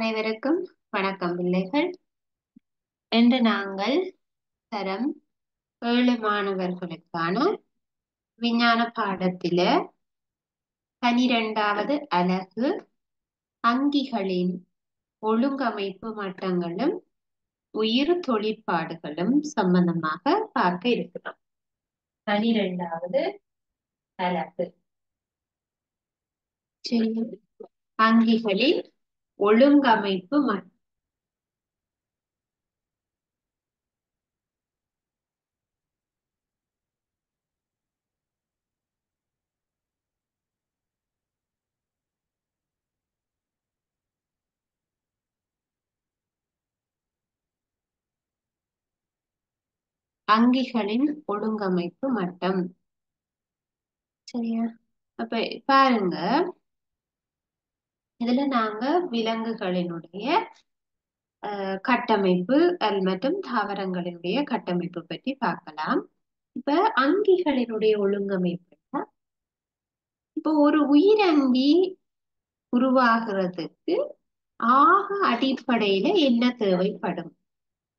அனைவருக்கும் வணக்கம் பிள்ளைகள். இன்று நாங்கள் தரம் 7 மாணவர்களுக்கான விஞ்ஞான பாடத்தில 12வது அலகு அங்கிகளின் ஒழுங்கமைப்பு மட்டங்களும் உயிர் தொழிற்பாடுகளும் சம்பந்தமாக பார்க்க இருக்கிறோம். 12வது அலகு அங்கிகளின் ஒழுங்கமைப்பு மட்டம். அங்கிகளின் ஒழுங்கமைப்பு மட்டம். சரியா? அப்ப பாருங்க, இதுல நாங்க விலங்குகளினுடைய கட்டமைப்பு மற்றும் தாவரங்களினுடைய கட்டமைப்பு பற்றி பார்க்கலாம். இப்ப அங்கிகளினுடைய ஒழுங்கமைப்பு, இப்ப ஒரு உயிரங்கி உருவாகிறதுக்கு ஆக அடிப்படையில என்ன தேவைப்படும்,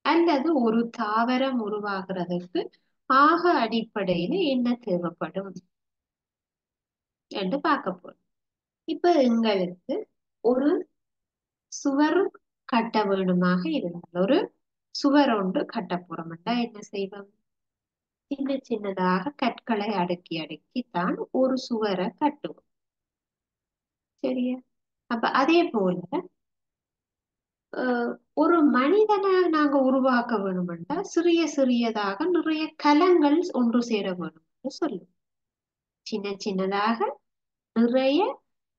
அல்லது ஒரு தாவரம் உருவாகிறதுக்கு ஆக அடிப்படையில என்ன தேவைப்படும் என்று பார்க்க போறோம். இப்ப எங்களுக்கு ஒரு சுவர் கட்ட வேண்டுமாக இருந்தால், ஒரு சுவர் ஒன்று கட்ட போறோம்னா என்ன செய்வோம்? சின்ன சின்னதாக கற்களை அடுக்கி அடுக்கித்தான் ஒரு சுவரை கட்டுவோம். சரியா? அப்ப அதே போல ஒரு மனிதனை நாங்க உருவாக்க வேணும்னா சிறிய சிறியதாக நிறைய கலங்கள் ஒன்று சேர வேணும் சொல்லுவோம். சின்ன சின்னதாக நிறைய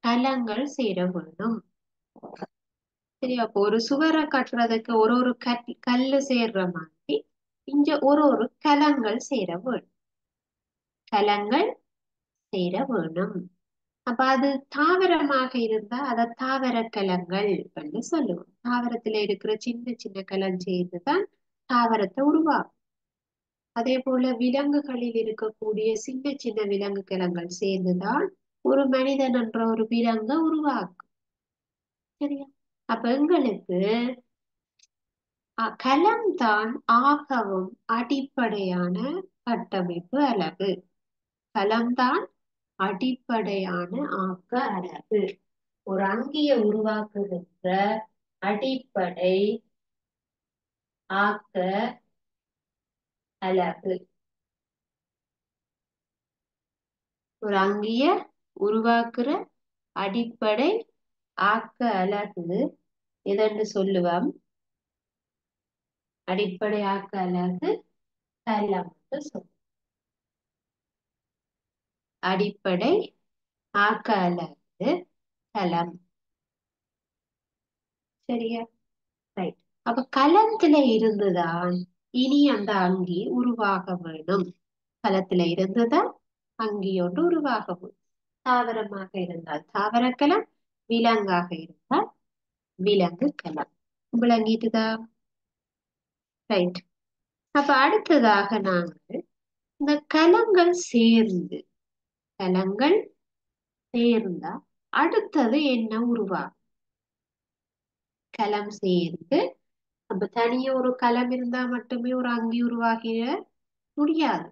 கலங்கள் சேர வேணும். சரியா? அப்போ ஒரு சுவரை கட்டுறதுக்கு ஒரு ஒரு கல்லு சேர்ற மாதிரி இங்க ஒரு ஒரு கலங்கள் சேர வேணும். கலங்கள் சேர வேணும். அப்ப அது தாவரமாக இருந்தா அதை தாவர கலங்கள் என்று சொல்லுவோம். தாவரத்துல இருக்கிற சின்ன சின்ன கலம் சேர்ந்துதான் தாவரத்தை உருவாகும். அதே போல விலங்குகளில் இருக்கக்கூடிய சின்ன சின்ன விலங்கு கலங்கள் சேர்ந்துதான் ஒரு மனிதன் என்ற ஒரு விலங்கை உருவாக்கும். சரியா? அப்ப எங்களுக்கு கலம்தான் ஆகவும் அடிப்படையான கட்டமைப்பு அலகு. கலம்தான் அடிப்படையான ஆக்க அலகு. ஒரு அங்கியை உருவாக்குகின்ற அடிப்படை ஆக்க அலகு. ஒரு அங்கிய உருவாக்குற அடிப்படை ஆக்க அலகு எதென்று சொல்லுவோம்? அடிப்படை ஆக்க அலகு கலம். அடிப்படை ஆக்க அலகு கலம். சரியா? ரைட். அப்ப கலத்துல இருந்துதான் இனி அந்த அங்கி உருவாக வேணும். கலத்துல இருந்துதான் அங்கியோடு உருவாக வேணும். தாவரமாக இருந்தால் தாவரக்கலம், விலங்காக இருந்தால் விலங்கு கலம். விளங்கிட்டுதா? ரைட். அப்ப அடுத்ததாக நாங்கள் இந்த கலங்கள் சேர்ந்தா அடுத்தது என்ன உருவாகும்? கலம் சேர்ந்து, அப்ப தனியே ஒரு கலம் இருந்தா மட்டுமே ஒரு அங்கி உருவாகிட முடியாது.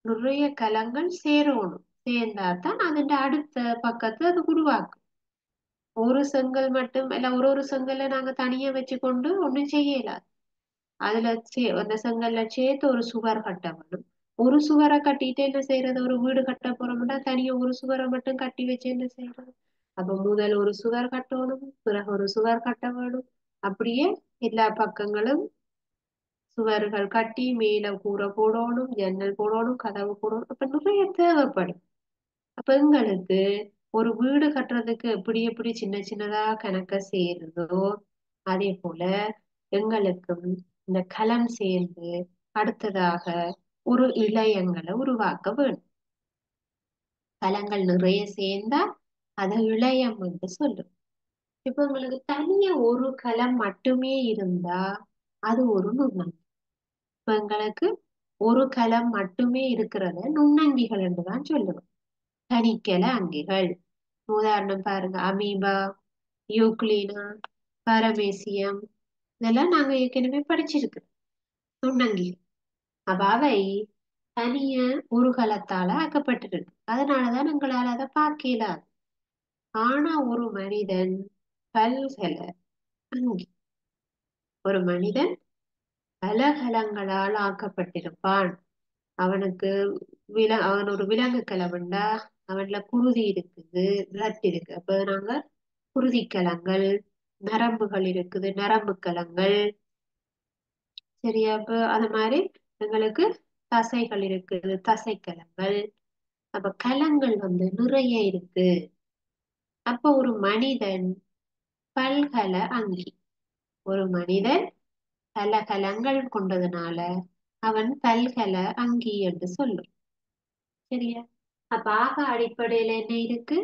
நிறைய கலங்கள் சேரணும். சேர்ந்தாதான் அதன் அடுத்த பக்கத்து அது உருவாக்கும். ஒரு செங்கல் மட்டும் இல்ல, ஒரு செங்கல்ல நாங்க தனியா வச்சு கொண்டு ஒண்ணும் செய்யலாது. அதுல அந்த செங்கல்ல சேர்த்து ஒரு சுவர் கட்ட வேணும். ஒரு சுவரை கட்டிட்டு என்ன செய்யறது? ஒரு வீடு கட்ட போறோம்னா தனியா ஒரு சுவரை மட்டும் கட்டி வச்சு என்ன செய்யறது? அப்ப முதல் ஒரு சுவர் கட்டணும், பிறகு ஒரு சுவர் கட்ட வேணும். அப்படியே எல்லா பக்கங்களும் சுவர்கள் கட்டி மேல கூரை போடணும், ஜன்னல் போடணும், கதவு போடணும். அப்ப நிறைய தேவைப்படும். அப்ப எங்களுக்கு ஒரு வீடு கட்டுறதுக்கு எப்படி எப்படி சின்ன சின்னதா கணக்க சேருதோ அதே போல எங்களுக்கும் இந்த களம் சேர்ந்து அடுத்ததாக ஒரு இழையங்களை உருவாக்க வேணும். களங்கள் நிறைய சேர்ந்தா அதை இழையம் என்று சொல்லும். இப்ப உங்களுக்கு தனியா ஒரு களம் மட்டுமே இருந்தா அது ஒரு நுண்ணங்கி. இப்ப எங்களுக்கு ஒரு களம் மட்டுமே இருக்கிறத நுண்ணங்கிகள் என்றுதான் சொல்லுவோம். தனிக்கல அங்கிகள். உதாரணம் பாருங்க, அமீபா, யூக்ளினா, பரமேசியம், இதெல்லாம் நாங்க ஏற்கனவே படிச்சிருக்கு நுண்ணங்கி. அப்ப அவை தனிய உருகலத்தால ஆக்கப்பட்டிருக்கு. அதனாலதான் எங்களால அதை பார்க்க இயலாது. ஆனா ஒரு மனிதன் பல்கல அங்கி, ஒரு மனிதன் பலகலங்களால் ஆக்கப்பட்டிருப்பான். அவனுக்கு அவன் ஒரு விலங்கு கிளவன்டா, அவன்ல குருதி இருக்குது, பிளட் இருக்கு. அப்ப நாங்க குருதி கலங்கள், நரம்புகள் இருக்குது, நரம்பு கலங்கள். சரியா? அப்ப அது மாதிரி எங்களுக்கு தசைகள் இருக்குது, தசை கலங்கள். அப்ப கலங்கள் நிறைய இருக்கு. அப்ப ஒரு மனிதன் பல்கல அங்கி, ஒரு மனிதன் பல கலங்கள் கொண்டதுனால அவன் பல்கல அங்கி என்று சொல்லும். சரியா? அப்ப ஆக அடிப்படையில என்ன இருக்கு?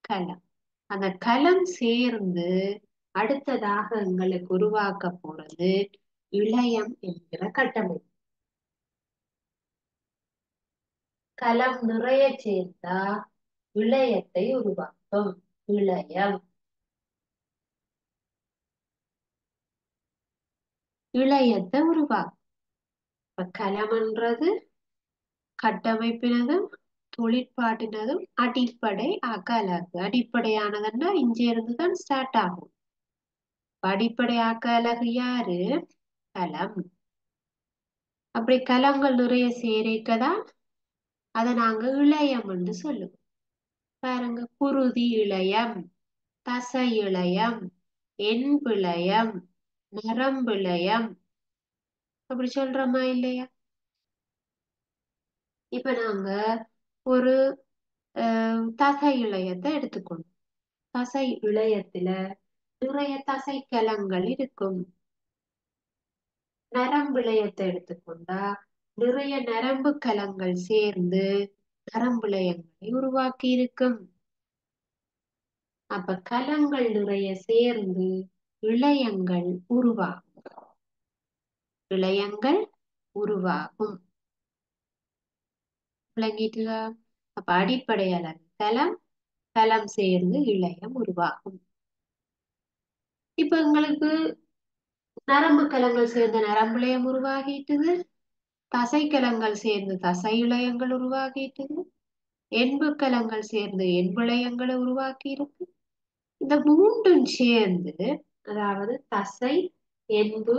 கலம். அந்த கலம் சேர்ந்து அடுத்ததாக எங்களுக்கு உருவாக்க போறது இழையம் என்கிற கட்டமைப்பு. கலம் நிறைய சேர்ந்தா இழையத்தை உருவாக்கும். இழையம், இழையத்தை உருவாக்கும். இப்ப கலம்ன்றது கட்டமைப்பினதும் தொழிற்பாட்டினதும் அடிப்படை அகலகு. அடிப்படையானதுன்னா இங்க இருந்துதான் ஸ்டார்ட் ஆகும். அடிப்படை அகலகு யாரு? கலம். அப்படி கலங்கள் நிறைய சேரைக்கதான் அதை நாங்க இழையம் என்று சொல்லுவோம். பாருங்க, குருதி இழையம், தசை இழையம், என்பிழையம், நரம்பிழையம், அப்படி சொல்றோமா இல்லையா? இப்ப நாங்க ஒரு தசை இழையத்தை எடுத்துக்கணும். தசை இழையத்துல நிறைய தசை கலங்கள் இருக்கும். நரம்பிழையத்தை எடுத்துக்கொண்டா நிறைய நரம்பு கலங்கள் சேர்ந்து நரம்பிழையங்களை உருவாக்கி இருக்கும். அப்ப கலங்கள் நிறைய சேர்ந்து இழையங்கள் உருவாகும். இழையங்கள் உருவாகும். விளங்கிட்டுதா? அப்ப அடிப்படையால கலம், கலம் சேர்ந்து இழையம் உருவாகும். இப்ப எங்களுக்கு நரம்பு கலங்கள் சேர்ந்த நரம்பிழையம் உருவாகிட்டுது, தசை கலங்கள் சேர்ந்து தசை இழையங்கள் உருவாகிட்டுது, என்பு கலங்கள் சேர்ந்து என்பிழையங்களை உருவாக்கி இருக்கு. இந்த மூன்றும் சேர்ந்து, அதாவது தசை, என்பு,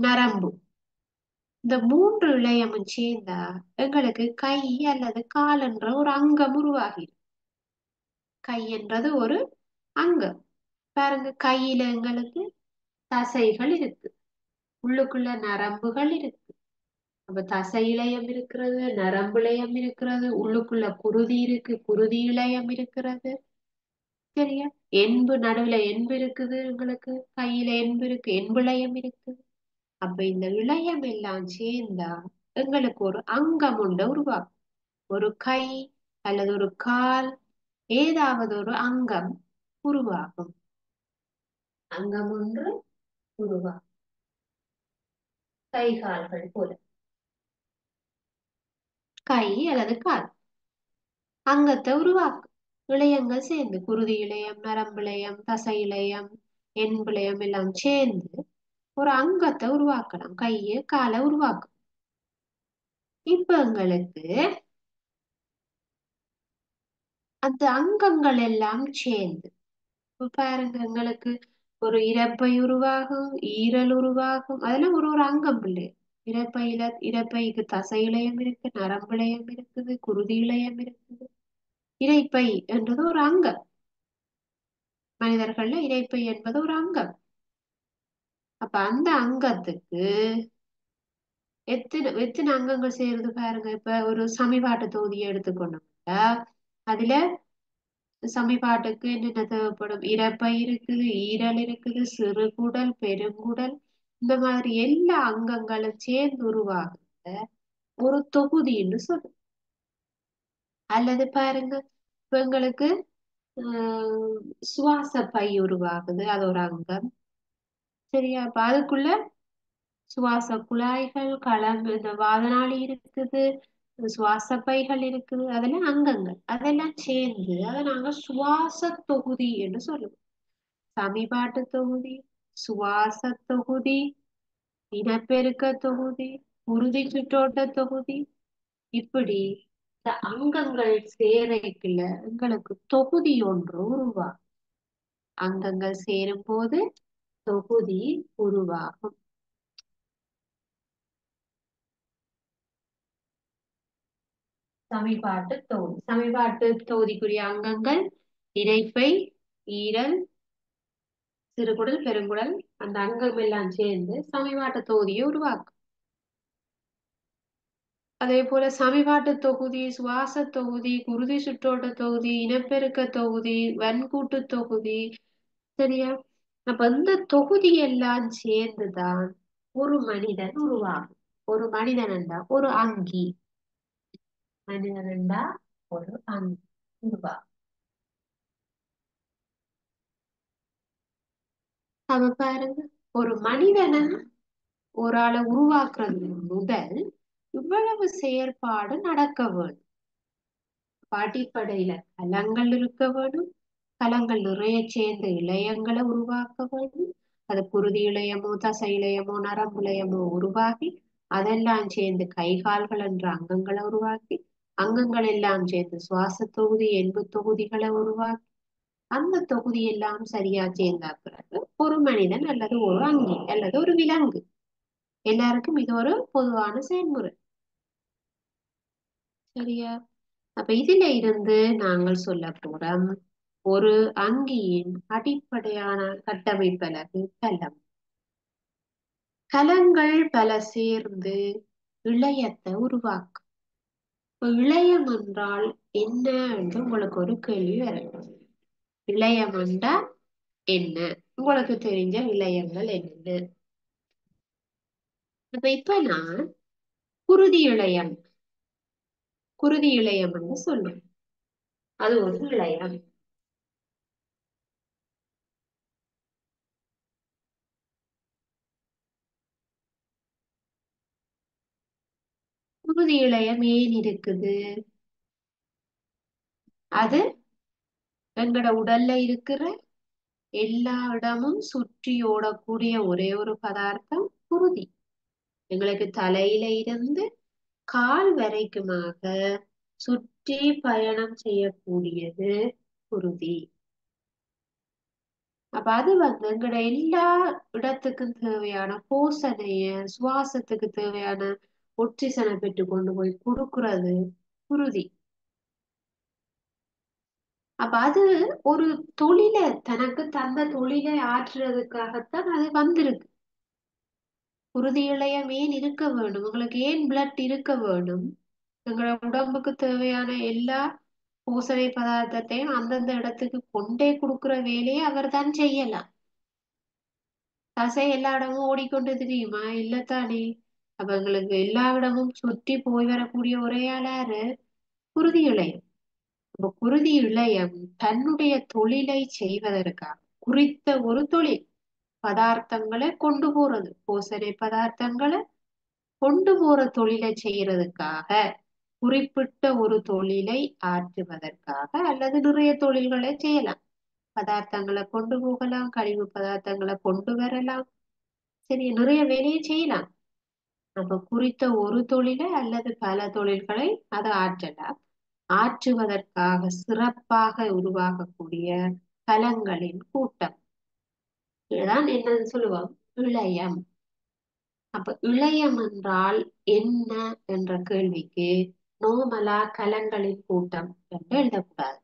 நரம்பு, இந்த மூன்று இழையமும் சேர்ந்தா எங்களுக்கு கை அல்லது கால் என்ற ஒரு அங்கம் உருவாகிடும். கை என்றது ஒரு அங்கம். பாருங்க, கையில எங்களுக்கு தசைகள் இருக்கு, உள்ளுக்குள்ள நரம்புகள் இருக்கு. அப்ப தசை இழையம் இருக்கிறது, நரம்பு இழையம் இருக்கிறது, உள்ளுக்குள்ள குருதி இருக்கு, குருதி இழையம் இருக்கிறது. சரியா? என்பு நடுவுல என்பு இருக்குது, எங்களுக்கு கையில என்பு இருக்கு, என்பு இழையம் இருக்குது. அப்ப இந்த இழையம் எல்லாம் சேர்ந்தா எங்களுக்கு ஒரு அங்கம் உண்டு உருவாக்கும். ஒரு கை அல்லது ஒரு கால், ஏதாவது ஒரு அங்கம் உருவாகும். அங்கம் ஒன்று உருவாகும். கை கால்கள் போல கை அல்லது கால் அங்கத்தை உருவாக்கும். இழையங்கள் சேர்ந்து குருதி இழையம், நரம்பு இழையம், தசை இழையம், என்பு இழையம் எல்லாம் சேர்ந்து ஒரு அங்கத்தை உருவாக்கலாம். கையை காலை உருவாக்கும். இப்ப எங்களுக்கு அந்த அங்கங்கள் எல்லாம் சேர்ந்து, இப்ப பாருங்க, எங்களுக்கு ஒரு இரைப்பை உருவாகும், ஈரல் உருவாகும். அதெல்லாம் ஒரு ஒரு அங்கம் இல்லை? இரைப்பைக்கு தசை இழையம் இருக்கு, நரம்பு இழையம் இருக்குது, குருதி இழையம் இருக்குது. இரைப்பை என்றது ஒரு அங்கம். மனிதர்கள்ல இரைப்பை என்பது ஒரு அங்கம். அப்ப அந்த அங்கத்துக்கு எத்தனை எத்தனை அங்கங்கள் சேருது பாருங்க. இப்ப ஒரு சமிபாட்டு தொகுதியை எடுத்துக்கொண்டோம்னா அதுல சமிபாட்டுக்கு என்னென்ன தேவைப்படும்? இரைப்பை இருக்குது, ஈரல் இருக்குது, சிறுகுடல், பெருங்குடல், இந்த மாதிரி எல்லா அங்கங்களும் சேர்ந்து உருவாகுது ஒரு தொகுதின்னு சொல்லும். அல்லது பாருங்க, இப்ப எங்களுக்கு ஆஹ் சுவாச பை உருவாகுது, அது ஒரு அங்கம். சரியா? அப்ப அதுக்குள்ள சுவாச குழாய்கள், இந்த வாதநாளி இருக்குது, சுவாச பைகள் இருக்குது, அதெல்லாம் அங்கங்கள். அதெல்லாம் சேர்ந்து அதை நாங்க சுவாச தொகுதி என்று சொல்லுவோம். சமிபாட்டு தொகுதி, சுவாச தொகுதி, இனப்பெருக்க தொகுதி, குருதி சுற்றோட்ட தொகுதி, இப்படி இந்த அங்கங்கள் சேரைக்குள்ள எங்களுக்கு தொகுதி ஒன்று உருவாகும். அங்கங்கள் சேரும் போது தொகுதி உருவாகும். சமிபாட்டு தொகுதி, சமிபாட்டு தொகுதிக்குரிய அங்கங்கள் இரைப்பை, ஈரல், சிறுகுடல், பெருங்குடல், அந்த அங்கம் எல்லாம் சேர்ந்து சமிபாட்டு தொகுதியை உருவாக்கும். அதே போல சமிபாட்டு தொகுதி, சுவாச தொகுதி, குருதி சுற்றோட்ட தொகுதி, இனப்பெருக்க தொகுதி, வன்கூட்டு தொகுதி, சரியா? அப்ப இந்த தொகுதி எல்லாம் சேர்ந்துதான் ஒரு மனிதன் உருவாகும். ஒரு மனிதன் என்றா ஒரு அங்கி, மனிதன் என்றா ஒரு அங்கி உருவாகும். அப்ப பாருங்க, ஒரு மனிதனை ஒரு ஆளை உருவாக்குறது முதல் இவ்வளவு செயற்பாடு நடக்க வேண்டும். அடிப்படையில கலங்கள் இருக்க வேண்டும். கலங்கள் நிறைய சேர்ந்து இழையங்களை உருவாக்க வேண்டும். அது குருதி இழையமோ, தசை இழையமோ, நரம்பு இழையமோ உருவாகி அதெல்லாம் சேர்ந்து கைகால்கள் என்ற அங்கங்களை உருவாக்கி, அங்கங்கள் எல்லாம் சேர்ந்து சுவாச தொகுதி, எண்பு தொகுதிகளை உருவாக்கி, அந்த தொகுதி எல்லாம் சரியா சேர்ந்தா பிறகு ஒரு மனிதன் அல்லது ஒரு அங்கி அல்லது ஒரு விலங்கு. எல்லாருக்கும் இது ஒரு பொதுவான செயல்முறை, சரியா? அப்ப இதுல இருந்து நாங்கள் சொல்ல போறோம், ஒரு அங்கியின் அடிப்படையான கட்டமைப்பலகு கலம். கலங்கள் பல சேர்ந்து இழையத்தை உருவாக்கும். இப்ப இழையம் என்றால் என்ன என்று உங்களுக்கு ஒரு கேள்வி வரும். இழையம் என்றால் என்ன? உங்களுக்கு தெரிஞ்ச இழையங்கள் என்ன? இப்ப நான் குருதி இழையம், குருதி இழையம் என்று சொல்லுவேன். அது ஒரு இழையம். குருதி இழையம் ஏன் இருக்குது? அது எங்கட உடல்ல இருக்கிற எல்லா இடமும் சுற்றி ஓடக்கூடிய ஒரே ஒரு பதார்த்தம் குருதி. எங்களுக்கு தலையில இருந்து கால் வரைக்குமாக சுற்றி பயணம் செய்யக்கூடியது குருதி. அப்ப அது எங்கட எல்லா இடத்துக்கும் தேவையான போசனைய, சுவாசத்துக்கு தேவையான ஒட்சிசனை பெற்று கொண்டு போய் கொடுக்கிறது குருதி. அப்ப அது ஒரு தொழிலை தனக்கு தந்த தொழிலை ஆற்றுறதுக்காகத்தான் அது வந்திருக்கு. குருதி இழையம் ஏன் இருக்க வேண்டும்? உங்களுக்கு ஏன் பிளட் இருக்க வேண்டும்? எங்களோட உடம்புக்கு தேவையான எல்லா பூசணை பதார்த்தத்தையும் அந்தந்த இடத்துக்கு கொண்டே கொடுக்கிற வேலையை அவர் தான் செய்யலாம். தசை எல்லா இடமும் ஓடிக்கொண்டு தெரியுமா? இல்லத்தானே. அப்ப எங்களுக்கு எல்லா இடமும் சுற்றி போய் வரக்கூடிய ஒரே ஆளாரு குருதி இழையம். அப்ப குருதி இழையம் தன்னுடைய தொழிலை செய்வதற்காக குறித்த ஒரு தொழில், பதார்த்தங்களை கொண்டு போறது, பூசணை பதார்த்தங்களை கொண்டு போற தொழிலை செய்யறதுக்காக, குறிப்பிட்ட ஒரு தொழிலை ஆற்றுவதற்காக, அல்லது நிறைய தொழில்களை செய்யலாம். பதார்த்தங்களை கொண்டு போகலாம், கழிவு பதார்த்தங்களை கொண்டு வரலாம், சரி, நிறைய வேலையை செய்யலாம். அப்ப குறித்த ஒரு தொழிலை அல்லது பல தொழில்களை அதை ஆற்றலாம். ஆற்றுவதற்காக சிறப்பாக உருவாகக்கூடிய கலங்களின் கூட்டம், இதுதான் என்னன்னு சொல்லுவோம், இழையம். அப்ப இழையம் என்றால் என்ன என்ற கேள்விக்கு நோமலா கலங்களின் கூட்டம் என்று எழுதக்கூடாது.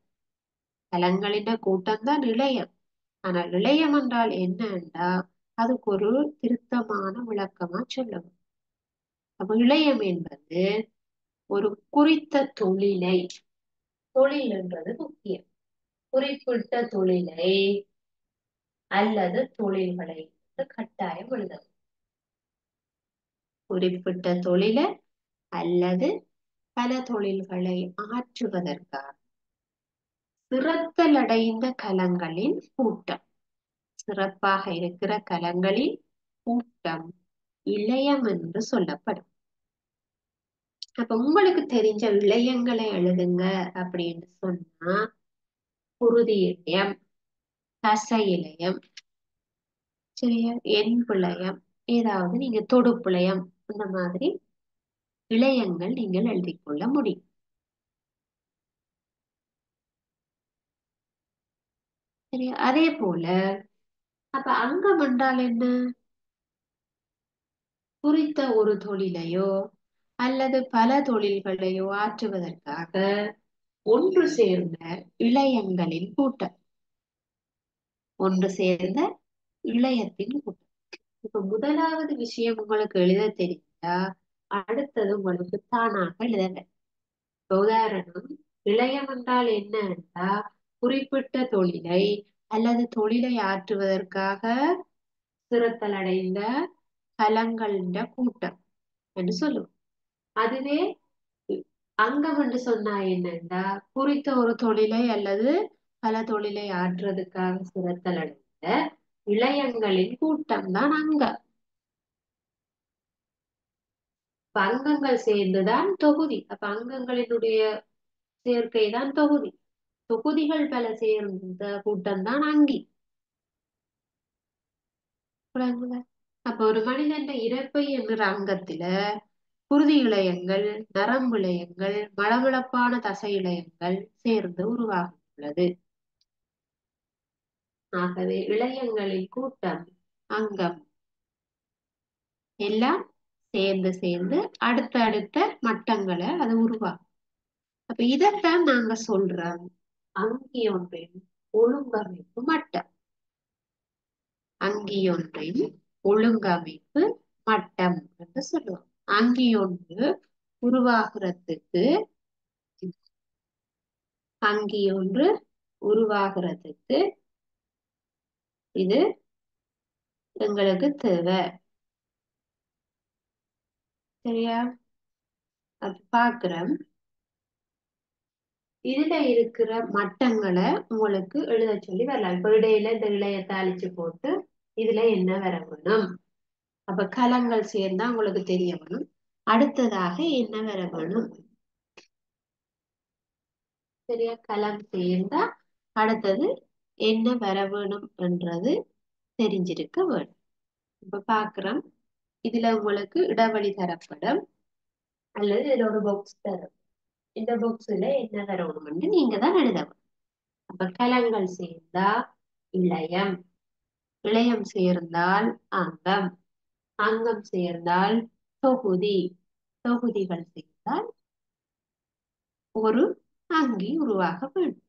கலங்களின் கூட்டம் தான் இழையம். ஆனால் இழையம் என்றால் என்ன என்றால் அதுக்கு ஒரு திருத்தமான விளக்கமா சொல்லணும். அப்ப இழையம் என்பது ஒரு குறித்த தொழிலை, தொழில் என்றது முக்கியம், குறிப்பிட்ட தொழிலை அல்லது தொழில்களை கட்டாயம் எழுதணும். குறிப்பிட்ட தொழிலை அல்லது பல தொழில்களை ஆற்றுவதற்காக சிறத்தலடைந்த கலங்களின் கூட்டம், சிறப்பாக இருக்கிற கலங்களின் கூட்டம் இழையம் என்று சொல்லப்படும். அப்ப உங்களுக்கு தெரிஞ்ச இழையங்களை எழுதுங்க அப்படின்னு சொன்னா, குருதி இழையம், தசை இழையம், சரியா? என் பிழையம், ஏதாவது நீங்க தொடுப்பிழையம் அந்த மாதிரி இழையங்கள் நீங்கள் எழுதிக் கொள்ள முடியும். சரியா? அதே போல அப்ப அங்கம் என்றால் என்ன? குறித்த ஒரு தொழிலையோ அல்லது பல தொழில்களையோ ஆற்றுவதற்காக ஒன்று சேர்ந்த இழையங்களின் கூட்டம். ஒன்று சேர்ந்த இழையத்தின் கூட்டம். இப்ப முதலாவது விஷயம் உங்களுக்கு எழுத தெரிஞ்சா அடுத்தது உங்களுக்கு தானாக எழுத. இப்ப உதாரணம், இழையம் என்றால் என்ன என்றால் குறிப்பிட்ட தொழிலை அல்லது தொழிலை ஆற்றுவதற்காக சிறத்தல் அடைந்த கலங்களின் கூட்டம் என்று சொல்லுவோம். அதுவே அங்கம் என்று சொன்னா என்னன்னா குறித்த ஒரு தொழிலை அல்லது பல தொழிலை ஆற்றுவதற்காக சிறத்தல் அடைந்த இழையங்களின் கூட்டம் தான் அங்கம். இப்ப அங்கங்கள் சேர்ந்துதான் தொகுதி. அப்ப அங்கங்களினுடைய சேர்க்கை தான் தொகுதி. தொகுதிகள் பல சேர்ந்த கூட்டம் தான் அங்கி. விளங்குதா? அப்ப ஒரு மனிதன் இரைப்பை என்கிற அங்கத்துல குருதி இழையங்கள், நரம்பு இழையங்கள், மளமளப்பான தசை இழையங்கள் சேர்ந்து உருவாகியுள்ளது. ஆகவே இழையங்களின் கூட்டம் அங்கம் எல்லாம் சேர்ந்து சேர்ந்து அடுத்த அடுத்த மட்டங்களை அது உருவாகும். அப்ப இதைத்தான் நாங்க சொல்றோம் அங்கியொன்றின் ஒழுங்கமைப்பு மட்டம். அங்கியொன்றின் ஒழுங்கமைப்பு மட்டம் என்று சொல்லுவோம். அங்கியொன்று உருவாகிறதுக்கு அங்கியொன்று உருவாகிறதுக்கு இது எங்களுக்கு தேவை. சரியா? அது பாக்குறோம். இதுல இருக்கிற மட்டங்களை உங்களுக்கு எழுத சொல்லி வரலாம். இப்ப இடையில இந்த இளையத்தை அழிச்சு போட்டு இதுல என்ன வர வேணும்? அப்ப கலங்கள் சேர்ந்தா உங்களுக்கு தெரிய வேணும். அடுத்ததாக என்ன வர வேணும்? சரியா? கலம் சேர்ந்தா அடுத்தது என்ன வர வேணும் என்றது தெரிஞ்சிருக்க வேணும். இப்ப பாக்குறோம். இதுல உங்களுக்கு இடைவெளி தரப்படும் அல்லது இதுல ஒரு பாக்ஸ் தரும். இந்த பாக்ஸ்ல என்ன வரணும்னு நீங்க தான் எழுதணும். அப்ப கலங்கள் சேர்ந்தா இளையம், இளையம் சேர்ந்தால் அங்கம், அங்கம் சேர்ந்தால் தொகுதி, தொகுதிகள் சேர்ந்தால் ஒரு அங்கி உருவாக வேண்டும்.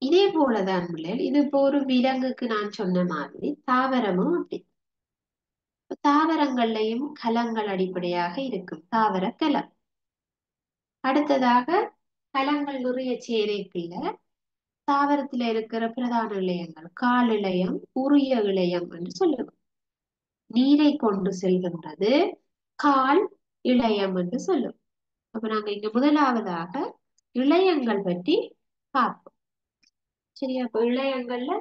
இதே போலதான் பிள்ளைகள், இது இப்போ ஒரு விலங்குக்கு நான் சொன்ன மாதிரி தாவரமும் அப்படி. தாவரங்கள்லையும் கலங்கள் அடிப்படையாக இருக்கும். தாவர கலம். அடுத்ததாக கலங்கள் நிறைய சேரைக்குள்ள தாவரத்துல இருக்கிற பிரதான இழையங்கள் கால் இழையம், உரிய இழையம் என்று சொல்லுவோம். நீரை கொண்டு செல்கின்றது கால் இழையம் என்று சொல்லுவோம். அப்ப நாங்க இங்க முதலாவதாக இழையங்கள் பற்றி பார்ப்போம். சரியா? அப்ப இழையங்கள்ல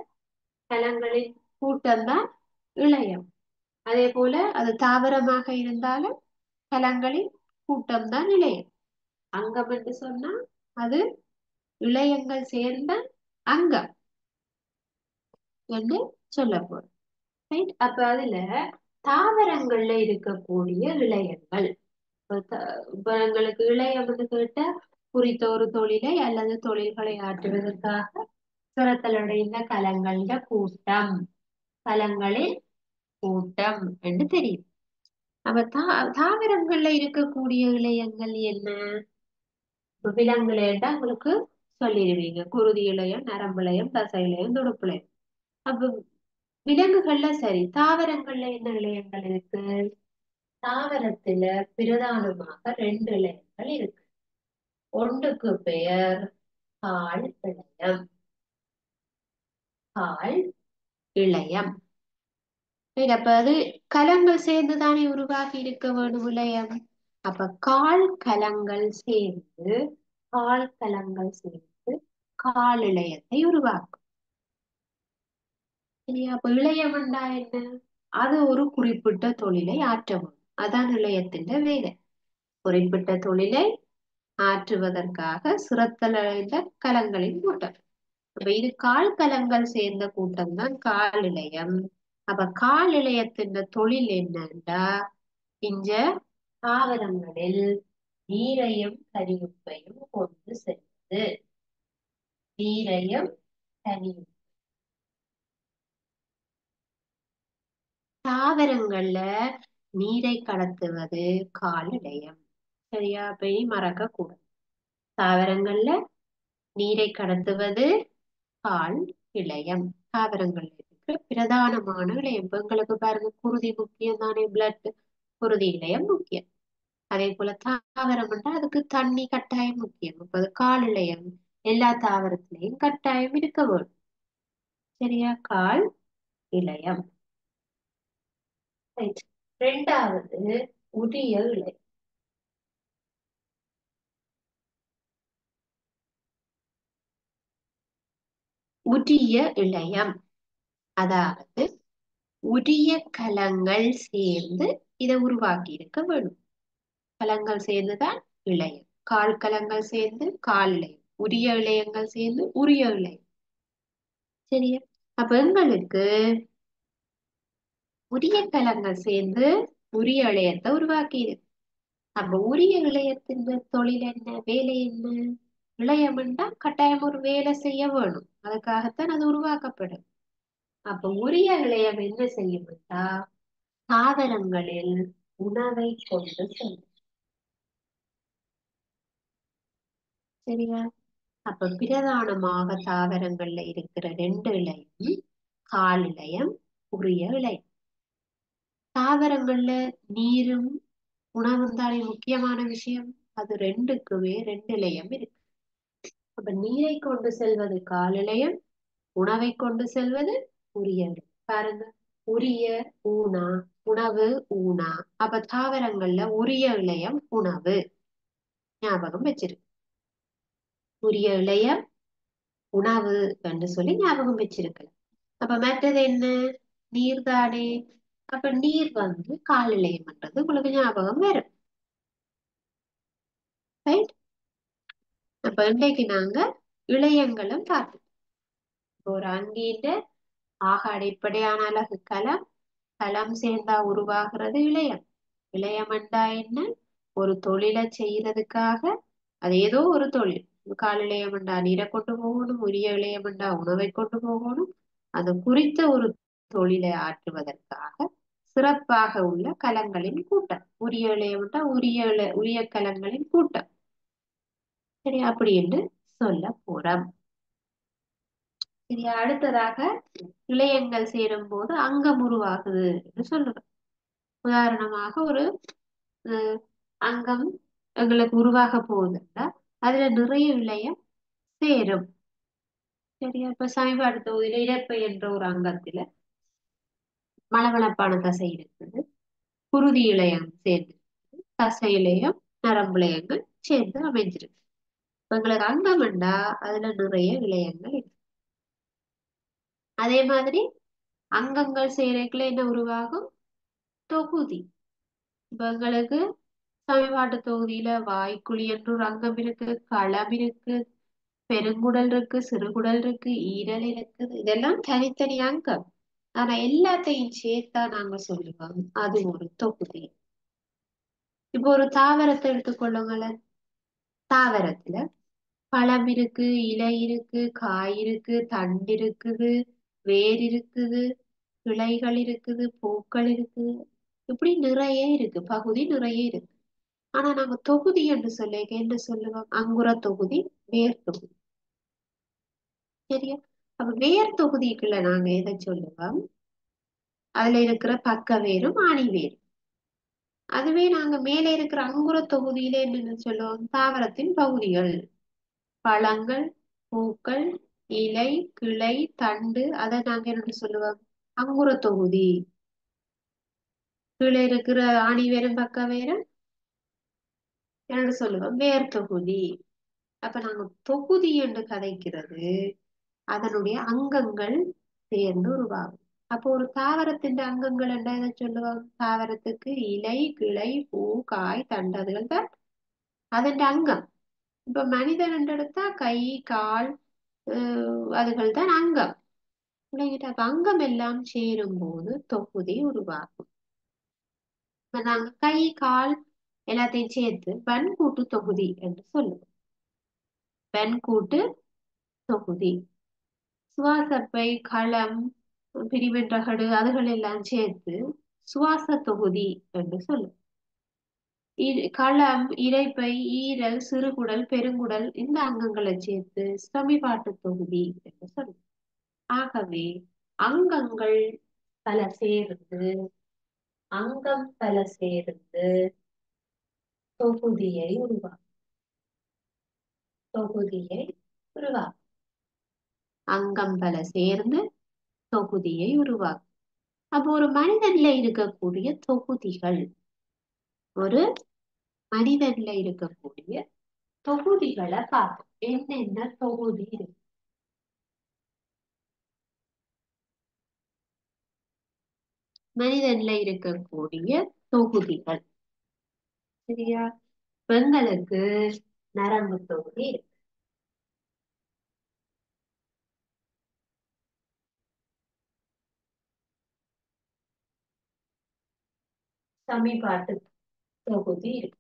கலங்களின் கூட்டம் தான் இழையம். அதே போல அது தாவரமாக இருந்தாலும் கலங்களின் கூட்டம் தான் இழையம். அங்கம் என்று சொன்னா அது இழையங்கள் சேர்ந்த அங்கம் என்று சொல்ல போறோம். ரைட்? அப்ப அதுல தாவரங்கள்ல இருக்கக்கூடிய இழையங்கள், இப்ப எங்களுக்கு இழையம் என்று கேட்ட குறித்த ஒரு தொழிலை அல்லது தொழில்களை ஆற்றுவதற்காக சுரத்தலடைந்த கலங்களின் கூட்டம், கலங்களின் கூட்டம் என்று தெரியும். அப்ப தாவரங்கள்ல இருக்கக்கூடிய இழையங்கள் என்ன? இப்ப விலங்குல உங்களுக்கு சொல்லிடுவீங்க. குருதி இழையம், நரம்பு இழையம், தசை இழையம், துடுப்பு இழையம். அப்ப விலங்குகள்ல சரி, தாவரங்கள்ல என்ன இழையங்கள் இருக்கு? தாவரத்துல பிரதானமாக ரெண்டு இழையங்கள் இருக்கு. ஒன்றுக்கு பெயர் கால் இழையம். கால் இழையம். சரி, அப்ப அது கலங்கள் சேர்ந்துதானே உருவாகி இருக்க வேண்டும் இழையம். அப்ப கால் கலங்கள் சேர்ந்து கால் இழையத்தை உருவாக்கும். சரியா? அப்ப இழையம் என்றா என்ன? அது ஒரு குறிப்பிட்ட தொழிலை ஆற்றவும். அதான் இழையத்தின் வேலை. குறிப்பிட்ட தொழிலை ஆற்றுவதற்காக சிறத்தலைந்த கலங்களின் கூட்டம். அப்ப இது கால் கலங்கள் சேர்ந்த கூட்டம் தான் கால் இழையம். அப்ப கால் இழையத்தின் தொழில் என்னன்னா இங்க தாவரங்களில் நீரையும் கரியுப்பையும் கொண்டு செல்வது. நீரையும் கரியும் தாவரங்கள்ல நீரை கடத்துவது கால் இழையம். சரியா? போய் மறக்க கூடாது. தாவரங்கள்ல நீரை கடத்துவது கால் இழையம். தாவரங்கள்ல இருக்கிற பிரதானமான இழையம். இப்ப எங்களுக்கு பாருங்க, குருதி முக்கியம் தானே, பிளட். குருதி இழையம் முக்கியம். அதே போல தாவரம் அதுக்கு தண்ணி கட்டாயம் முக்கியம். அப்ப அது கால் இழையம் எல்லா தாவரத்திலையும் கட்டாயம் இருக்க வேண்டும். சரியா? கால் இழையம். Right. இரண்டாவது உரிய இழை. உரிய இழையம் அதாவது உரிய கலங்கள் சேர்ந்து இதை உருவாக்கி இருக்க வேண்டும். கலங்கள் சேர்ந்துதான் இழையம். கால் கலங்கள் சேர்ந்து கால் இழையம், உரிய இழையங்கள் சேர்ந்து உரிய இழையம். சரியா? அப்ப எங்களுக்கு உரிய கலங்கள் சேர்ந்து உரிய இழையத்தை உருவாக்கி இருக்கு. அப்ப உரிய இழையத்தின் தொழில் என்ன, வேலை என்ன? இழையம்னா கட்டாயம் ஒரு வேலை செய்ய வேணும். அதுக்காகத்தான் அது உருவாக்கப்படும். அப்ப உரிய இழையம் என்ன செய்யும்னா தாவரங்களில் உணவை கொண்டு செல்லும். சரியா? அப்ப பிரதானமாக தாவரங்கள்ல இருக்கிற ரெண்டு இழையம் கால் இழையம், உரிய இழையம். தாவரங்கள்ல நீரும் உணவும் தானே முக்கியமான விஷயம். அது ரெண்டுக்குமே ரெண்டு இழையம் இருக்கு. அப்ப நீரை கொண்டு செல்வது கால் இழையம், உணவை கொண்டு செல்வது உரிய இழையம். பாருங்க, உரிய ஊனா, உணவு ஊனா. அப்ப தாவரங்கள்ல உரிய இழையம் உணவு. ஞாபகம் வச்சிருக்கு. உரிய இழையம் உணவு என்று சொல்லி ஞாபகம் வச்சிருக்கலாம். அப்ப மற்றது என்ன? நீர் தானே. அப்ப நீர் கால் இழையம்ன்றது உங்களுக்கு ஞாபகம் வரும். ரைட்? அப்ப இன்றைக்கு நாங்க இழையங்களும் பார்த்தோம். ஒரு அங்கீட்டு ஆக அடிப்படையான அலகு கலம். கலம் சேர்ந்தா உருவாகிறது இழையம். இழையம் என்றா என்ன? ஒரு தொழிலை செய்யறதுக்காக அது ஏதோ ஒரு தொழில். கால் இழையம் என்றா நீரை கொண்டு போகணும், உரிய இழையம் என்றா உணவை கொண்டு போகணும். அது குறித்த ஒரு தொழிலை ஆற்றுவதற்காக சிறப்பாக உள்ள கலங்களின் கூட்டம். உரிய இழையம் என்றா உரிய கலங்களின் கூட்டம். சரி, அப்படி என்று சொல்ல போறோம். சரியா? அடுத்ததாக இழையங்கள் சேரும் போது அங்கம் உருவாகுது என்று சொல்றோம். உதாரணமாக ஒரு அஹ், அங்கம் எங்களுக்கு உருவாக போகுதுன்னா அதுல நிறைய இழையம் சேரும். சரியா? இப்ப சமீப தொகுதியில இரைப்பை என்ற ஒரு அங்கத்துல மளவளப்பான தசை இருக்குது, குருதி இழையம் சேர்ந்து, தசை இழையம், நரம்புளையங்கள் சேர்ந்து அமைஞ்சிருக்கு. எங்களுக்கு அங்கம்ண்டா அதுல நிறைய இழையங்கள் இருக்கு. அதே மாதிரி அங்கங்கள் சேரைக்குள்ள என்ன உருவாகும்? தொகுதி. இப்ப எங்களுக்கு சமீபாட்டு தொகுதியில வாய்க்குழி என்று ஒரு அங்கம் இருக்கு, களம் இருக்கு, பெருங்குடல் இருக்கு, சிறுகுடல் இருக்கு, ஈரல் இருக்குது. இதெல்லாம் தனித்தனி அங்கம். ஆனா எல்லாத்தையும் சேர்த்தா நாங்க சொல்லுவோம் அது ஒரு தொகுதி. இப்போ ஒரு தாவரத்தை எடுத்துக்கொள்ளுங்களேன். தாவரத்துல பழம் இருக்கு, இலை இருக்கு, காய் இருக்கு, தண்டு இருக்குது, வேர் இருக்குது, கிளைகள் இருக்குது, பூக்கள் இருக்குது. இப்படி நிறைய இருக்கு, பகுதி நிறைய இருக்கு. ஆனா நாங்க தொகுதி என்று சொல்ல என்ன சொல்லுவோம்? அங்குர தொகுதி, வேர் தொகுதி. சரியா? அப்ப வேர் தொகுதிக்குள்ள நாங்க எதை சொல்லுவோம்? அதுல இருக்கிற பக்க வேரும் ஆணி வேரும். அதுவே நாங்க மேலே இருக்கிற அங்குர தொகுதியில என்னன்னு சொல்லுவோம்? தாவரத்தின் பகுதிகள், பழங்கள், பூக்கள், இலை, கிளை, தண்டு. அதை நாங்க என்ன சொல்லுவோம்? அங்குர தொகுதி. கீழே இருக்கிற ஆணி வேரும் பக்க வேரும் என்ன சொல்லுவோம்? வேர் தொகுதி. அப்ப நாங்க தொகுதி என்று கதைக்கிறது அதனுடைய அங்கங்கள் சேர்ந்து உருவாகும். அப்போ ஒரு தாவரத்தின் அங்கங்கள் என்ன எதை சொல்லுவோம்? தாவரத்துக்கு இலை, கிளை, பூ, காய், தண்டு அதுகள் தான் அதன் அங்கம். இப்ப மனிதன் என்று எடுத்தா கை, கால், அதுகள் தான் அங்கம். விளங்கிட்டா? அப்ப அங்கம் எல்லாம் சேரும் போது தொகுதி உருவாகும். இப்ப நாங்க கை கால் எல்லாத்தையும் சேர்த்து வன்கூட்டு தொகுதி என்று சொல்லுவோம். வன்கூட்டு தொகுதி. சுவாசப்பை, களம், பிரிவென்றகடு அதுகள் எல்லாம் சேர்த்து சுவாச தொகுதி என்று சொல்லுவோம். களம், இரைப்பை, ஈரல், சிறுகுடல், பெருங்குடல் இந்த அங்கங்களை சேர்த்து சமிபாட்டு தொகுதி என்று சொல்லுவோம். ஆகவே அங்கங்கள் பல சேர்ந்து அங்கம் பல சேர்ந்து தொகுதியை உருவாக்கும். தொகுதியை உருவாக்கும். அங்கம் பல சேர்ந்து தொகுதியை உருவாக்கும். அப்போ ஒரு மனிதன்ல இருக்கக்கூடிய தொகுதிகள், ஒரு மனிதன்ல இருக்கக்கூடிய தொகுதிகளை பார்ப்போம். என்னென்ன தொகுதி இருக்கு? மனிதன்ல இருக்கக்கூடிய தொகுதிகள் சரியா? பெண்களுக்கு நரம்பு தொகுதி இருக்கு. சமிபாட்டு தொகுதி இருக்கு.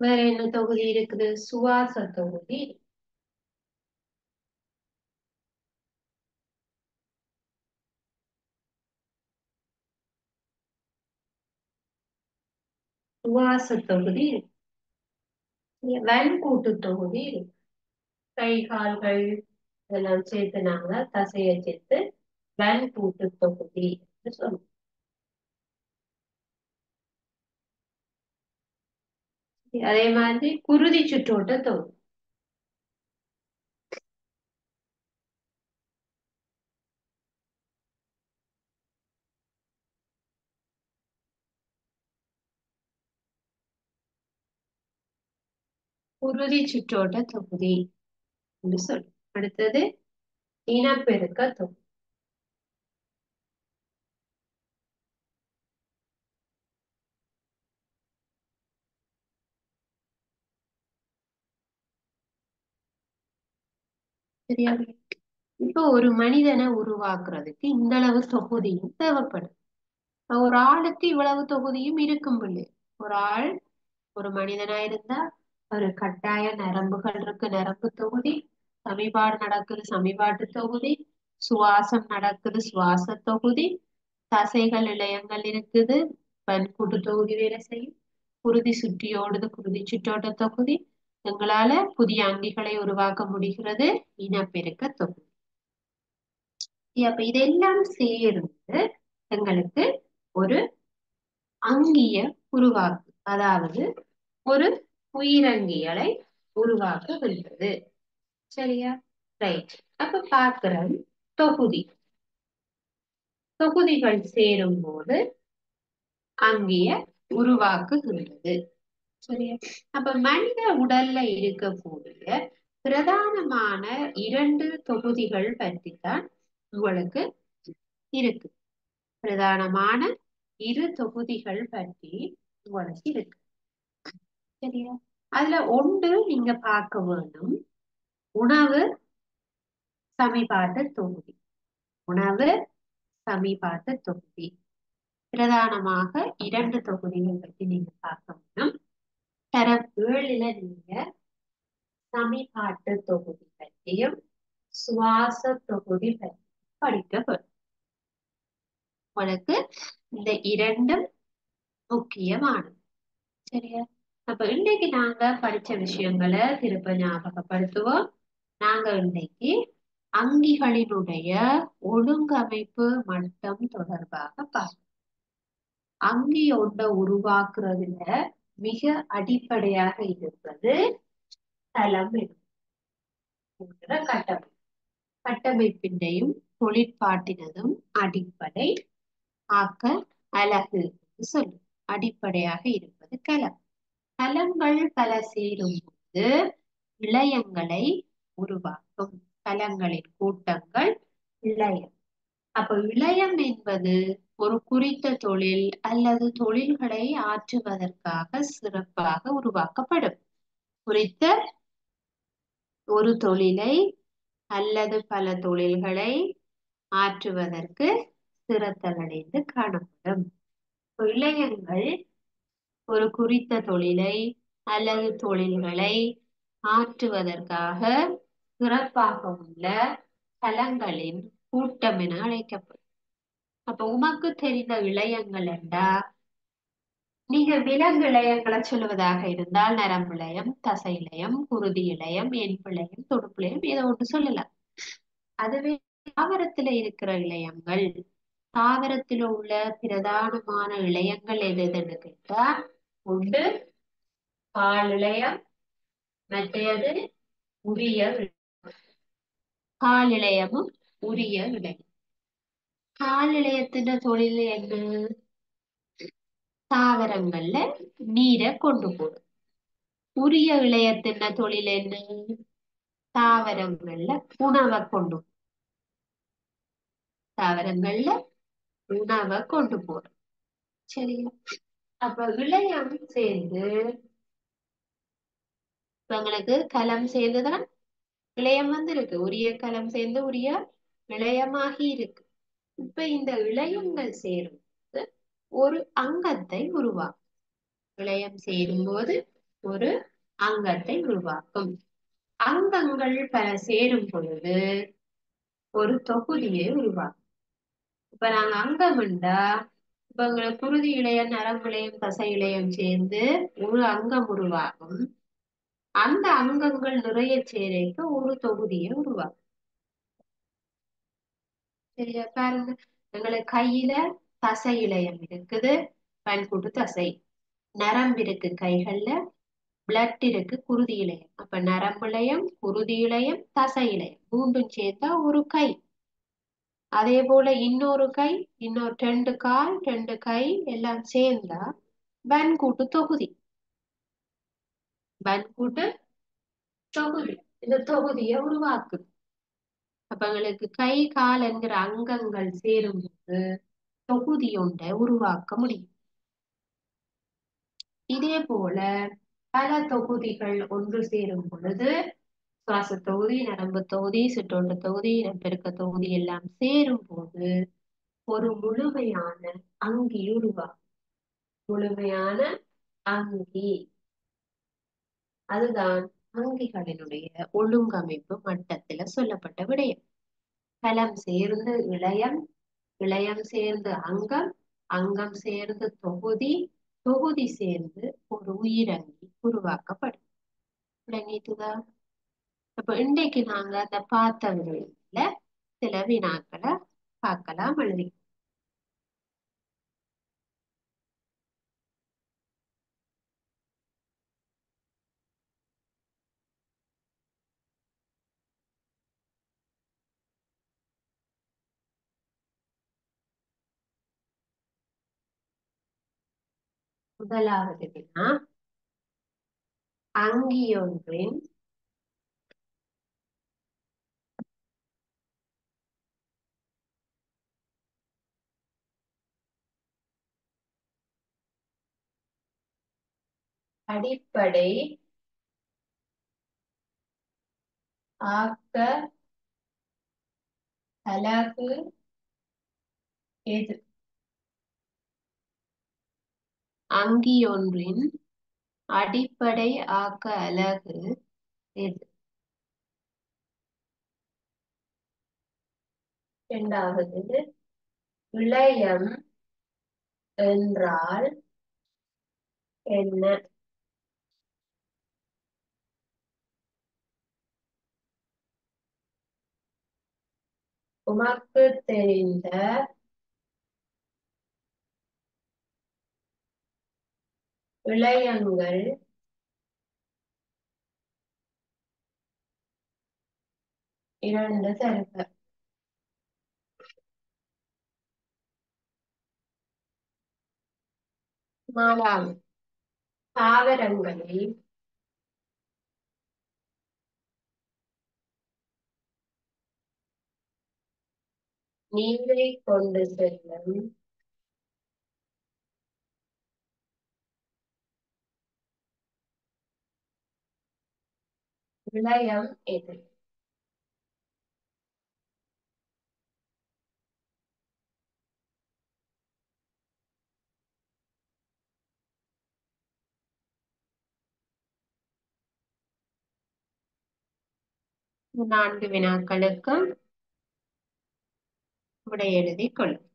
வேற என்ன தொகுதி இருக்குது? சுவாச தொகுதி. சுவாச தொகுதி இருக்கு. வன்கூட்டு தொகுதி இருக்கு. கை கால்கள் இதெல்லாம் சேர்த்து நாங்க தசையை சேர்த்து வன்கூட்டு தொகுதி என்று சொல்லுவோம். அதே மாதிரி குருதி சுற்றோட்ட தொகுதி. குருதி சுற்றோட்ட தொகுதி என்று சொல்லுவோம். அடுத்தது இனப்பெருக்க தொகுதி. சரியா? இப்போ ஒரு மனிதனை உருவாக்குறதுக்கு இந்த அளவு தொகுதியும் தேவைப்படும். ஒரு ஆளுக்கு இவ்வளவு தொகுதியும் இருக்கும் பிள்ளை. ஒரு ஆள் ஒரு மனிதனா இருந்தா ஒரு கட்டாய நரம்புகள் இருக்கு, நரம்பு தொகுதி. சமிபாடு நடக்குது, சமிபாட்டு தொகுதி. சுவாசம் நடக்குது, சுவாச தொகுதி. தசைகள் இழையங்கள் இருக்குது, பன்கூட்டு தொகுதி வேலை செய்யும். குருதி சுற்றி ஓடுது, குருதி சுற்றோட்ட தொகுதி. எங்களால புதிய அங்கிகளை உருவாக்க முடிகிறது, இனப்பெருக்க தொகுதி. அப்ப இதெல்லாம் சேர்ந்து எங்களுக்கு ஒரு அங்கிய உருவாக்கு, அதாவது ஒரு உயிரங்கிகளை உருவாக்குகின்றது. சரியா? ரைட். அப்ப பார்க்கிறோம் தொகுதி. தொகுதிகள் சேரும் போது அங்கிய உருவாக்குகின்றது. சரியா? அப்ப மனித உடல்ல இருக்கக்கூடிய பிரதானமான 2 தொகுதிகள் பற்றித்தான் உங்களுக்கு இருக்கு. பிரதானமான 2 தொகுதிகள் பற்றி உங்களுக்கு இருக்கு. சரியா? அதுல ஒன்று நீங்க பார்க்க வேண்டும், உணவு சமிபாட்டு தொகுதி. உணவு சமிபாட்டு தொகுதி. பிரதானமாக 2 தொகுதிகள் பற்றி நீங்க பார்க்க வேண்டும். தரம் 7ல நீங்க சமிபாட்டு தொகுதி பற்றியும் சுவாச தொகுதி பற்றி படிக்க வேண்டும். உங்களுக்கு இந்த 2ம் முக்கியமானது. சரியா? அப்ப இன்னைக்கு நாங்க படிச்ச விஷயங்களை திருப்ப ஞாபகப்படுத்துவோம். நாங்க இன்னைக்கு அங்கிகளினுடைய ஒழுங்கமைப்பு மட்டம் தொடர்பாக பார்ப்போம். அங்கி ஒன்றை உருவாக்குறதுல மிக அடிப்படையாக இருப்பது தளம் என்கிற கட்டமைப்பு. கட்டமைப்பினையும் தொழிற்பாட்டினதும் அடிப்படை ஆக்க அலகு என்று சொல்லும். அடிப்படையாக இருப்பது களம். களங்கள் பல சேரும் போது இழையங்களை உருவாக்கும். களங்களின் கூட்டங்கள் இழையம். அப்ப இழையம் என்பது ஒரு குறித்த தொழில் அல்லது தொழில்களை ஆற்றுவதற்காக சிறப்பாக உருவாக்கப்படும். குறித்த ஒரு தொழிலை அல்லது பல தொழில்களை ஆற்றுவதற்கு சிரத்தலடைந்து காணப்படும். இளையங்கள் ஒரு குறித்த தொழிலை அல்லது தொழில்களை ஆற்றுவதற்காக சிறப்பாக உள்ள களங்களின் கூட்டம் என அழைக்கப்படும். அப்ப உமக்கு தெரிந்த இளையங்கள் என்றா நீங்க விலங்கு இழையங்களை சொல்லுவதாக இருந்தால் நரம்பு இழையம், தசை இழையம், குருதி இழையம், என்பிழையம், தொடுப்பு இழையம் ஏதோ ஒன்று சொல்லலாம். அதுவே தாவரத்துல இருக்கிற இழையங்கள், தாவரத்தில் உள்ள பிரதானமான இழையங்கள் எது எதுன்னு கேட்டா ஒன்று பால் இழையம், மற்றது உரிய பால் இழையமும் உரிய இழையம். பால் இழையத்தின் தொழில் என்ன? தாவரங்கள்ல நீரை கொண்டு போடும். உரிய இழையத்தின் தொழில் என்ன? தாவரங்கள்ல உணவை கொண்டு தாவரங்கள்ல உணவை கொண்டு போடும். சரியா? அப்ப இழையம் சேர்ந்து உங்களுக்கு கலம் சேர்ந்துதான் இழையம் வந்து இருக்கு. உரிய கலம் சேர்ந்து உரிய இழையமாகி இருக்கு. இப்ப இந்த இழையங்கள் சேரும் ஒரு அங்கத்தை உருவாக்கும். இழையம் சேரும்போது ஒரு அங்கத்தை உருவாக்கும். அங்கங்கள் பல சேரும் பொழுது ஒரு தொகுதியை உருவாக்கும். இப்ப நாங்க அங்கம்ண்டா இப்ப எங்களை குருதி இழையம், நரம்பு இழையம், தசை இழையம் சேர்ந்து ஒரு அங்கம் உருவாகும். அந்த அங்கங்கள் நிறைய சேரைக்கு ஒரு தொகுதியை உருவாக்கும். சரியா? பாருங்க, எங்களுக்கு கையில தசை இழையம் இருக்குது, பன்கூட்டு தசை. நரம்பு இருக்கு கைகள்ல, பிளட் இருக்கு குருதி இழையம். அப்ப நரம்பு இழையம், குருதி இழையம், தசை இழையம் மூன்றும் சேர்த்தா ஒரு கை. அதே போல இன்னொரு கை, இன்னொரு 2 கால், 2 கை எல்லாம் சேர்ந்தா வன்கூட்டு தொகுதி. வன்கூட்டு தொகுதி இந்த தொகுதியை உருவாக்குது. அப்ப எங்களுக்கு கை கால் என்கிற அங்கங்கள் சேரும்போது தொகுதி ஒன்றை உருவாக்க முடியும். இதே போல பல தொகுதிகள் ஒன்று சேரும் பொழுது சுவாச தொகுதி, நரம்பு தொகுதி, சிற்றோட்ட தொகுதி, இனப்பெருக்க தொகுதி எல்லாம் சேரும் போது ஒரு முழுமையான அங்கி உருவாகும். முழுமையான அங்கி. அதுதான் அங்கிகளினுடைய ஒழுங்கமைப்பு மட்டத்துல சொல்லப்பட்ட விடயம். கலம் சேர்ந்து இழையம், இழையம் சேர்ந்து அங்கம், அங்கம் சேர்ந்து தொகுதி, தொகுதி சேர்ந்து ஒரு உயிரங்கி உருவாக்கப்படும். விளங்கிட்டுதா? அப்ப இன்றைக்கு நாங்க அந்த பார்த்த விடயத்துல சில வினாக்களை பார்க்கலாம், எழுதி. முதலாவது வினா, அங்கியொன்றின் அடிப்படை ஆக்க அலகு எது? அங்கியொன்றின் அடிப்படை ஆக்க அலகு எது? இரண்டாவது, இழையம் என்றால் என்ன? உமக்கு தெரிந்த இழையங்கள் இரண்டு தருக. நாலாவது, தாவரங்களில் நீரை கொண்டு செல்லும் விடயம் எது? 4 வினாக்களுக்கும் விடை எழுதிக் கொள்ளும்.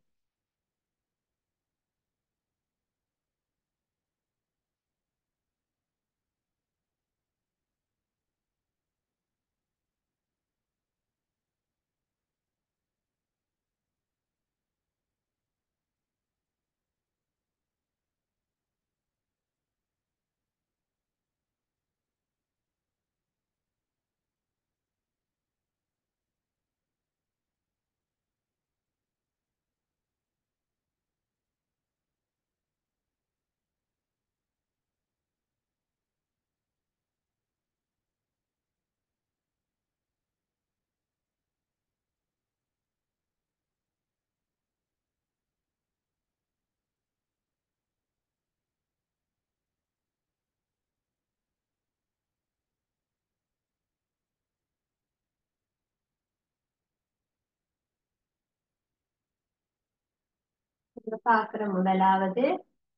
இங்க பார்க்கிற முதலாவது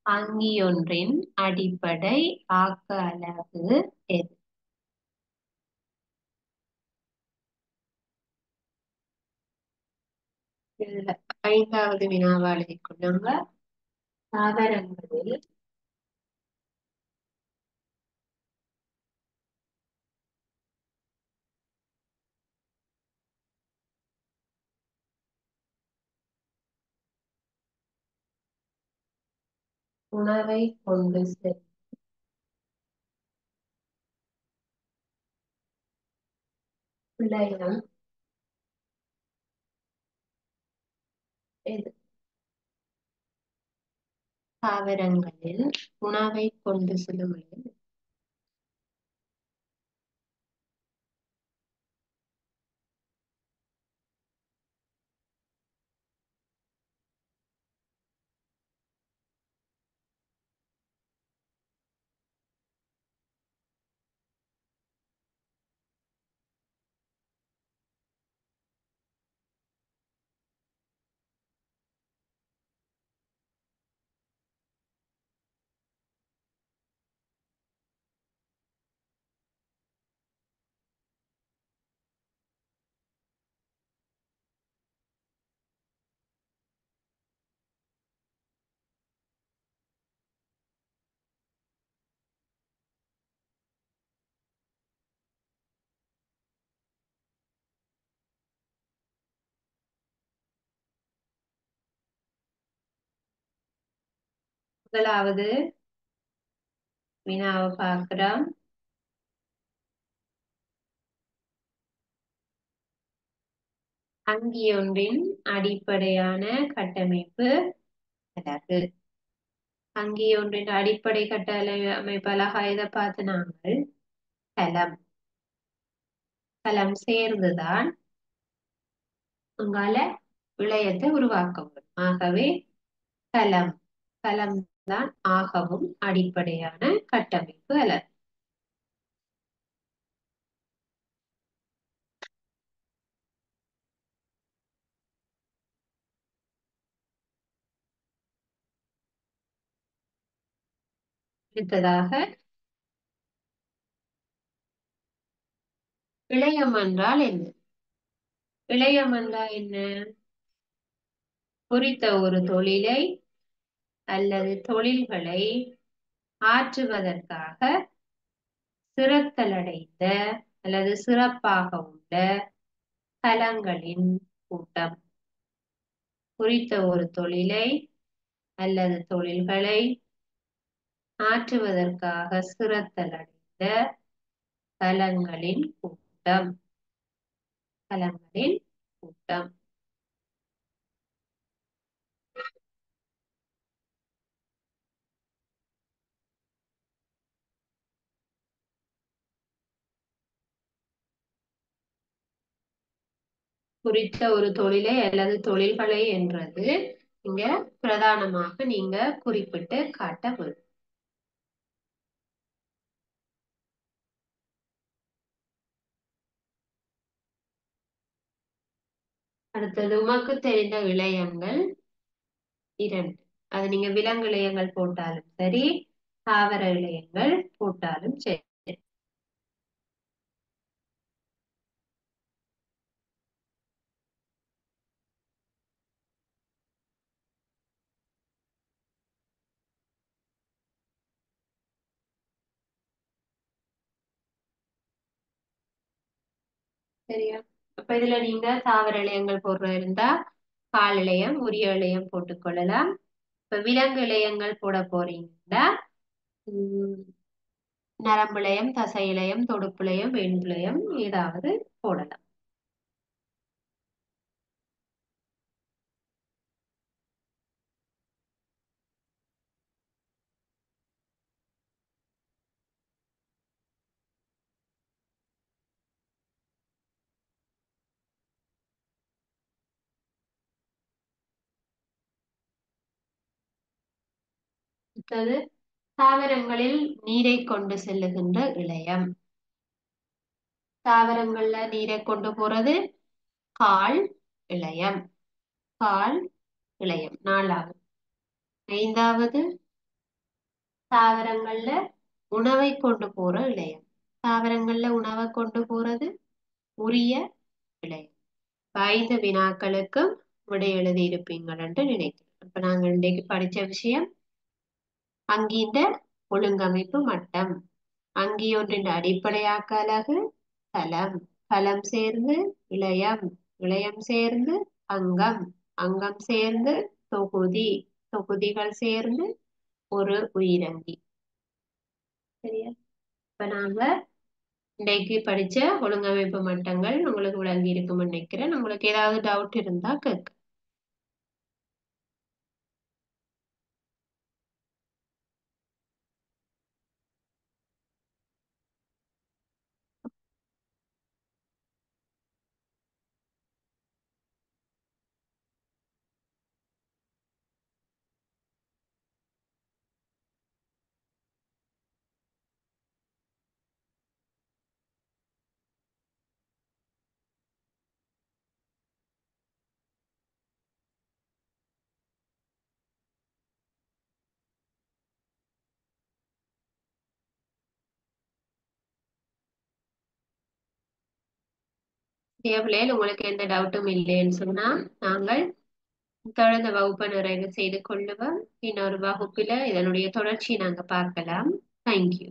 அங்கியொன்றின் அடிப்படை ஆக்க அலகு எது? இதுல 5வது வினாவா எழுதிக் கொள்ளுங்க. தாவரங்களில் உணவை கொண்டு செல்லும் விடயம் எது? தாவரங்களில் உணவை கொண்டு செல்லும் விடயம். முதலாவது வினாவை பார்க்கிறோம். அங்கியொன்றின் அடிப்படையான கட்டமைப்பு அலகு. அங்கியொன்றின் அடிப்படை கட்டமைப்பு அலகா இதை பார்த்து நாங்கள் கலம் கலம் சேர்ந்துதான் அங்கால விளையத்தை உருவாக்க முடியும். ஆகவே கலம் கலம் தான் ஆகவும் அடிப்படையான கட்டமைப்பு அலகு. அடுத்ததாக விளையம் என்றால் என்ன? விளையம் என்றால் என்ன? குறித்த ஒரு தொழிலை அல்லது தொழில்களை ஆற்றுவதற்காக சிறத்தலடைந்த அல்லது சிறப்பாக உள்ள கலங்களின் கூட்டம். குறித்த ஒரு தொழிலை அல்லது தொழில்களை ஆற்றுவதற்காக சிறத்தலடைந்த கலங்களின் கூட்டம். கலங்களின் கூட்டம். குறித்த ஒரு தொழிலை அல்லது தொழில்களை என்றது இங்க பிரதானமாக நீங்க குறிப்பிட்டு காட்ட வேண்டும். . . . . . . . . . . . . . . . . . . . . . . . . . . . . . . . . . . . . . . . . . . . . . . . . . . . . . அடுத்தது உமக்கு தெரிந்த இழையங்கள் இரண்டு. அது நீங்க விலங்கு இழையங்கள் போட்டாலும் சரி, தாவர இழையங்கள் போட்டாலும் சரி. சரியா? அப்ப இதுல நீங்க தாவர இழையங்கள் போடுற இருந்தா கால் இழையம், உரிய இழையம் போட்டுக்கொள்ளலாம். இப்ப விலங்கு இழையங்கள் போட போறீங்கன்னா உம் நரம்பிழையம், தசை இழையம், தொடுப்பிழையம், வெண்பிழையம் ஏதாவது போடலாம். அடுத்தது தாவரங்களில் நீரை கொண்டு செல்லுகின்ற இழையம். தாவரங்கள்ல நீரை கொண்டு போறது கால் இழையம். கால் இழையம் நாலாவது. ஐந்தாவது தாவரங்கள்ல உணவை கொண்டு போற இழையம். தாவரங்கள்ல உணவை கொண்டு போறது உரிய இழையம். இப்ப 5 வினாக்களுக்கும் விடை எழுதி இருப்பீங்கள் என்று நினைக்கிறேன். இப்ப நாங்கள் இன்றைக்கு படிச்ச விஷயம் அங்கீண்ட ஒழுங்கமைப்பு மட்டம். அங்கியொன்றின் அடிப்படையாக்க அலகு கலம். கலம் சேர்ந்து இழையம். இழையம் சேர்ந்து அங்கம். அங்கம் சேர்ந்து தொகுதி. தொகுதிகள் சேர்ந்து ஒரு உயிரங்கி. சரியா? இப்ப நாங்க இன்னைக்கு படிச்ச ஒழுங்கமைப்பு மட்டங்கள் உங்களுக்கு விளங்கி இருக்கும்னு நினைக்கிறேன். உங்களுக்கு ஏதாவது டவுட் இருந்தா கேட்க. பிள்ளைகள் உங்களுக்கு எந்த டவுட்டும் இல்லைன்னு சொன்னா நாங்கள் தொடர்ந்து வகுப்பை நிறைவு செய்து கொள்ளுவோம். இன்னொரு வகுப்பில இதனுடைய தொடர்ச்சியை நாங்க பார்க்கலாம். தேங்க்யூ.